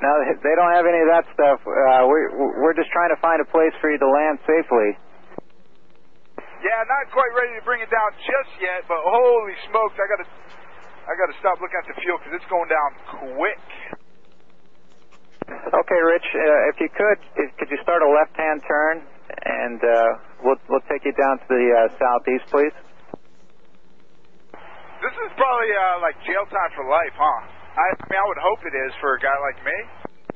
No, they don't have any of that stuff. We're just trying to find a place for you to land safely. Yeah, not quite ready to bring it down just yet, but holy smokes, I gotta stop looking at the fuel because it's going down quick. Okay, Rich, if you could you start a left-hand turn, and we'll take you down to the southeast, please. This is probably like jail time for life, huh? I mean, I would hope it is for a guy like me.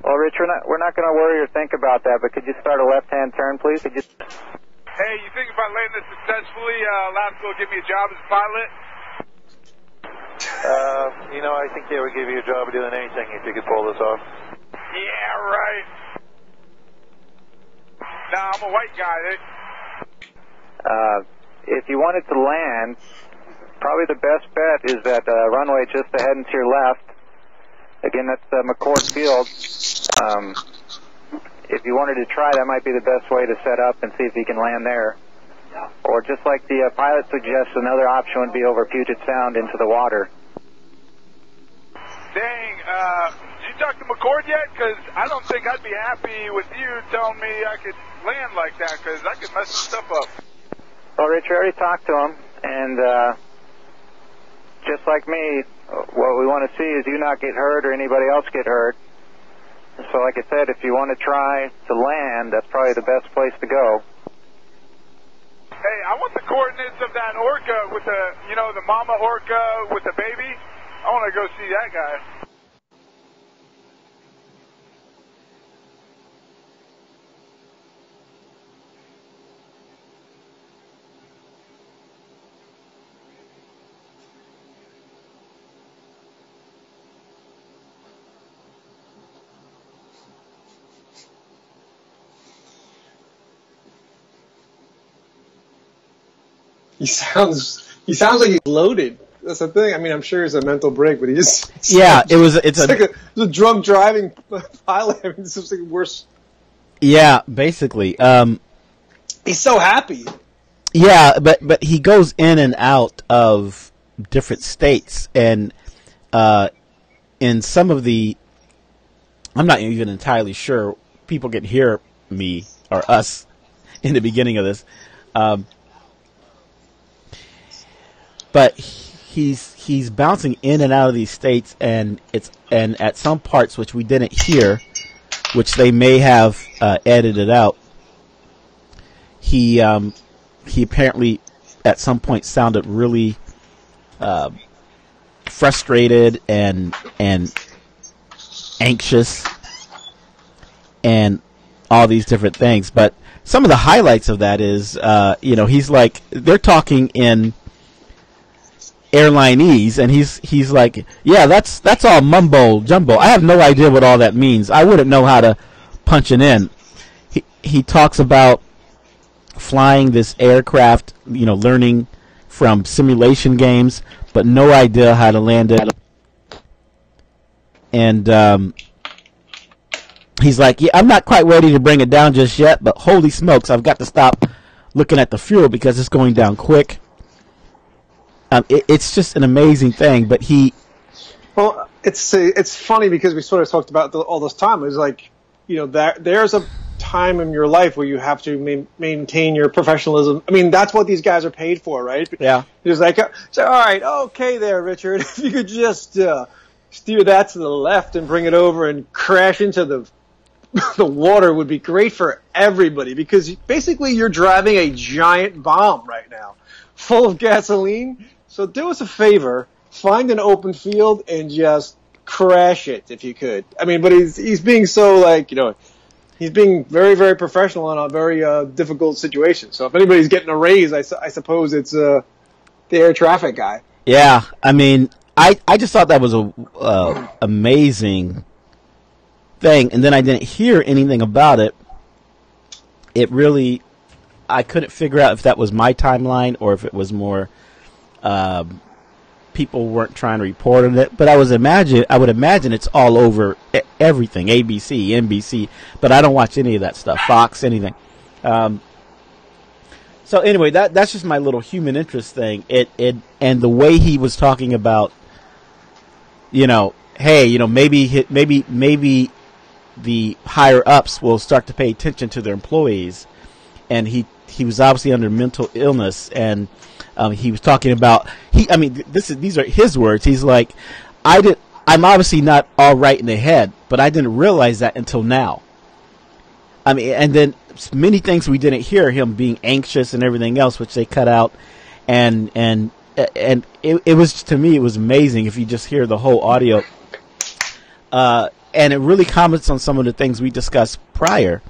Well, Rich, we're not going to worry or think about that, but could you start a left-hand turn, please? Hey, you think if I land this successfully, Alaska will give me a job as a pilot? You know, I think they would give you a job of doing anything if you could pull this off. Yeah, right. Nah, I'm a white guy. If you wanted to land, probably the best bet is that runway just ahead and to your left. Again, that's McCord Field. If you wanted to try, that might be the best way to set up and see if you can land there. Or just like the pilot suggests, another option would be over Puget Sound into the water. Dang, did you talk to McCord yet? Because I don't think I'd be happy with you telling me I could land like that, because I could mess some stuff up. Well, Rich, we already talked to him, and just like me, what we want to see is you not get hurt or anybody else get hurt. So like I said, if you want to try to land, that's probably the best place to go. Hey, I want the coordinates of that orca with the, the mama orca with the baby. I want to go see that guy. He sounds like he's loaded. That's the thing. I mean, I'm sure it's a mental break, but it's like a drunk driving pilot. I mean, this is like worse. Yeah, basically. He's so happy. Yeah, but he goes in and out of different states, and in some of the, I'm not even entirely sure people can hear me or us in the beginning of this. But he's bouncing in and out of these states, and at some parts which we didn't hear, which they may have edited out. He apparently at some point sounded really frustrated and anxious and all these different things. But some of the highlights of that is he's like, they're talking in airlineese, and he's like, yeah, that's all mumbo jumbo. I have no idea what all that means. I wouldn't know how to punch it in. He talks about flying this aircraft, learning from simulation games, but no idea how to land it. And he's like, yeah, I'm not quite ready to bring it down just yet, but holy smokes, I've got to stop looking at the fuel because it's going down quick. It's just an amazing thing, but well, it's funny because we sort of talked about all this time. It's like, there's a time in your life where you have to maintain your professionalism. I mean, that's what these guys are paid for, right? Yeah. It's like, all right, okay there, Richard. If you could just steer that to the left and bring it over and crash into the water would be great for everybody, because basically you're driving a giant bomb right now, full of gasoline. So do us a favor, find an open field and just crash it if you could. I mean, but he's being so he's being very, very professional in a very difficult situation. So if anybody's getting a raise, I suppose it's the air traffic guy. Yeah, I mean, I just thought that was a amazing thing, and then I didn't hear anything about it. It really, I couldn't figure out if that was my timeline or if it was more people weren't trying to report on it. But I would imagine it's all over everything, ABC, NBC, but I don't watch any of that stuff, Fox, anything. So anyway, that's just my little human interest thing. And the way he was talking about, hey, maybe the higher ups will start to pay attention to their employees. And he was obviously under mental illness, and he was talking about these are his words. He's like, I'm obviously not all right in the head, but I didn't realize that until now. I mean, and then many things we didn't hear, him being anxious and everything else, which they cut out, and it was, to me, it was amazing if you just hear the whole audio. And it really comments on some of the things we discussed prior,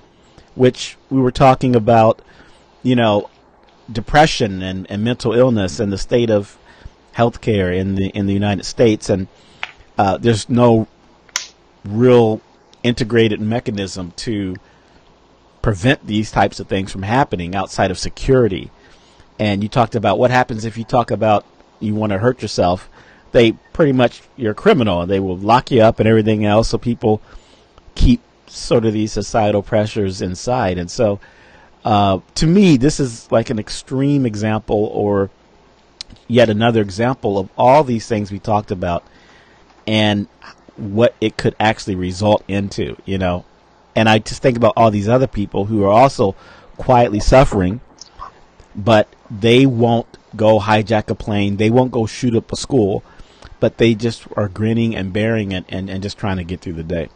which we were talking about, depression and mental illness and the state of healthcare in the United States, and there's no real integrated mechanism to prevent these types of things from happening outside of security. And you talked about what happens if you talk about you want to hurt yourself. They pretty much, you're a criminal, and they will lock you up and everything else. So people keep sort of these societal pressures inside. And so to me, this is like an extreme example, or yet another example of all these things we talked about and what it could actually result into, And I just think about all these other people who are also quietly suffering, but they won't go hijack a plane. They won't go shoot up a school, but they just are grinning and bearing it and just trying to get through the day.